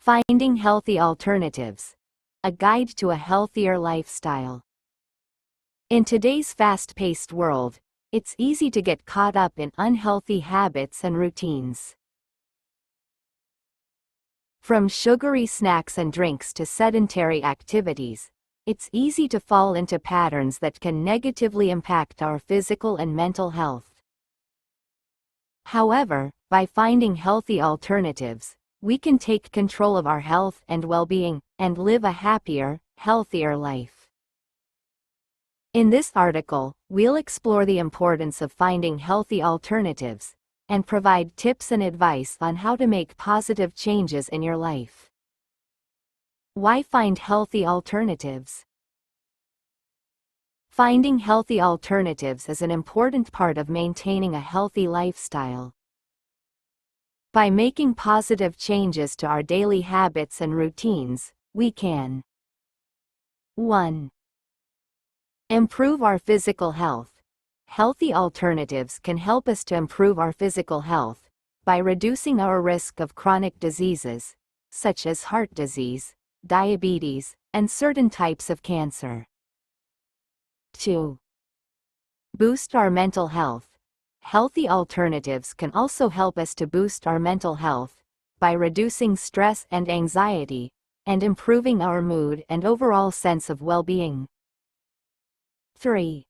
Finding healthy alternatives. A guide to a healthier lifestyle. In today's fast-paced world, it's easy to get caught up in unhealthy habits and routines. From sugary snacks and drinks to sedentary activities, it's easy to fall into patterns that can negatively impact our physical and mental health. However, by finding healthy alternatives, we can take control of our health and well-being, and live a happier, healthier life. In this article, we'll explore the importance of finding healthy alternatives, and provide tips and advice on how to make positive changes in your life. Why find healthy alternatives? Finding healthy alternatives is an important part of maintaining a healthy lifestyle. By making positive changes to our daily habits and routines, we can 1. Improve our physical health. Healthy alternatives can help us to improve our physical health by reducing our risk of chronic diseases, such as heart disease, diabetes, and certain types of cancer. 2. Boost our mental health. Healthy alternatives can also help us to boost our mental health by reducing stress and anxiety, and improving our mood and overall sense of well-being. 3.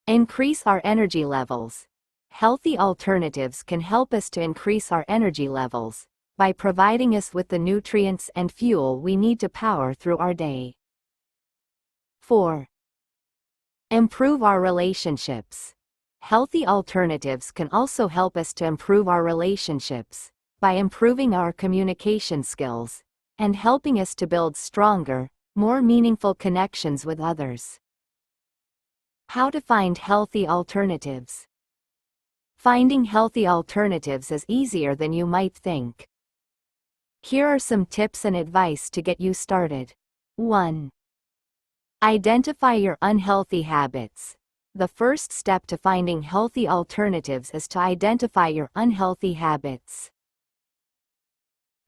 Increase our energy levels. Healthy alternatives can help us to increase our energy levels by providing us with the nutrients and fuel we need to power through our day. 4. Improve our relationships. Healthy alternatives can also help us to improve our relationships by improving our communication skills and helping us to build stronger, more meaningful connections with others. How to find healthy alternatives. Finding healthy alternatives is easier than you might think. Here are some tips and advice to get you started. 1. Identify your unhealthy habits. The first step to finding healthy alternatives is to identify your unhealthy habits.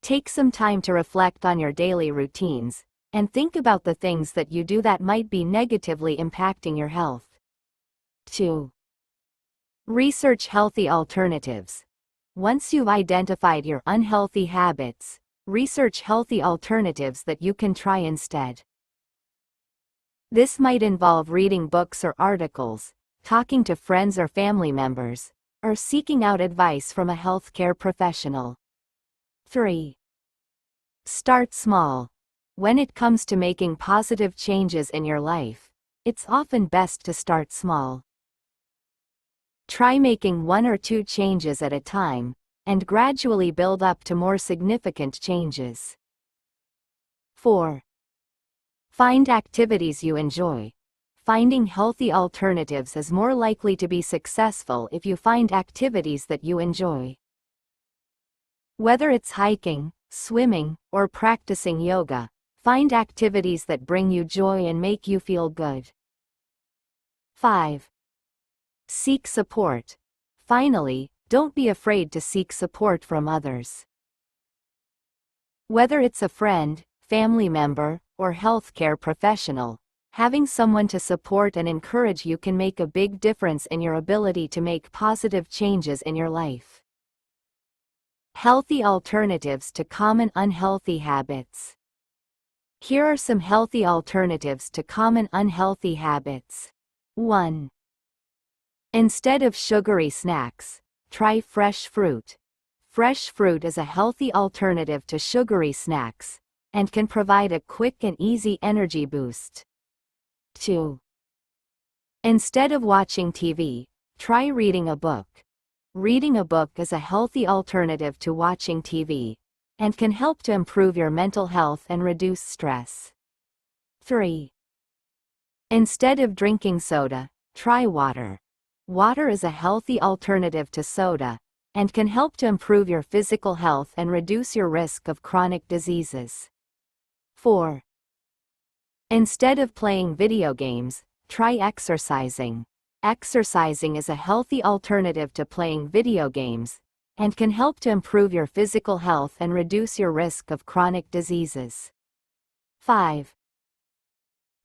Take some time to reflect on your daily routines, and think about the things that you do that might be negatively impacting your health. 2. Research healthy alternatives. Once you've identified your unhealthy habits, research healthy alternatives that you can try instead. This might involve reading books or articles, talking to friends or family members, or seeking out advice from a healthcare professional. 3. Start small. When it comes to making positive changes in your life, it's often best to start small. Try making 1 or 2 changes at a time, and gradually build up to more significant changes. 4. Find activities you enjoy. Finding healthy alternatives is more likely to be successful if you find activities that you enjoy. Whether it's hiking, swimming, or practicing yoga, find activities that bring you joy and make you feel good. 5. Seek support. Finally, don't be afraid to seek support from others. Whether it's a friend, family member, or healthcare professional, having someone to support and encourage you can make a big difference in your ability to make positive changes in your life. Healthy alternatives to common unhealthy habits. Here are some healthy alternatives to common unhealthy habits. 1. Instead of sugary snacks, try fresh fruit. Fresh fruit is a healthy alternative to sugary snacks, and can provide a quick and easy energy boost. 2. Instead of watching TV, try reading a book. Reading a book is a healthy alternative to watching TV, and can help to improve your mental health and reduce stress. 3. Instead of drinking soda, try water. Water is a healthy alternative to soda, and can help to improve your physical health and reduce your risk of chronic diseases. 4. Instead of playing video games, try exercising. Exercising is a healthy alternative to playing video games, and can help to improve your physical health and reduce your risk of chronic diseases. 5.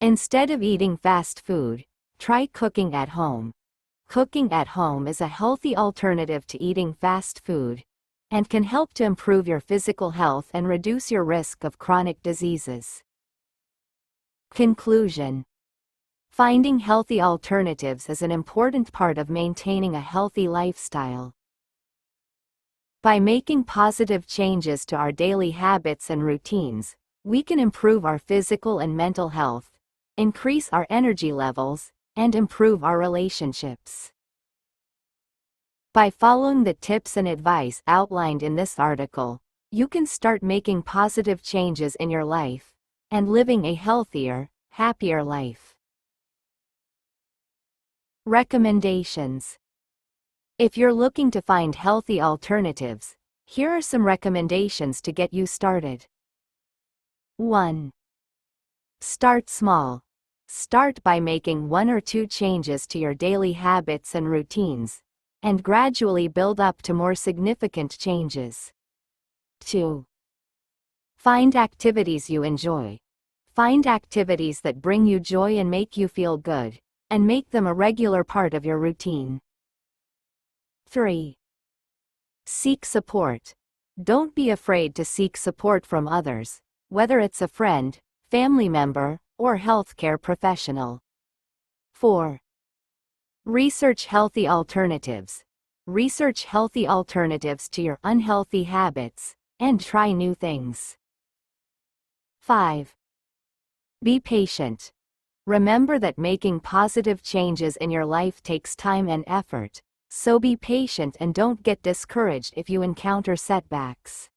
Instead of eating fast food, try cooking at home. Cooking at home is a healthy alternative to eating fast food and can help to improve your physical health and reduce your risk of chronic diseases. Conclusion: finding healthy alternatives is an important part of maintaining a healthy lifestyle. By making positive changes to our daily habits and routines, we can improve our physical and mental health, increase our energy levels, and improve our relationships. By following the tips and advice outlined in this article, you can start making positive changes in your life and living a healthier, happier life. Recommendations: if you're looking to find healthy alternatives, here are some recommendations to get you started. 1. Start small. Start by making 1 or 2 changes to your daily habits and routines, and gradually build up to more significant changes. 2. Find activities you enjoy. Find activities that bring you joy and make you feel good, and make them a regular part of your routine. 3. Seek support. Don't be afraid to seek support from others, whether it's a friend, family member, or healthcare professional. 4. Research healthy alternatives. Research healthy alternatives to your unhealthy habits, and try new things. 5. Be patient. Remember that making positive changes in your life takes time and effort, so be patient and don't get discouraged if you encounter setbacks.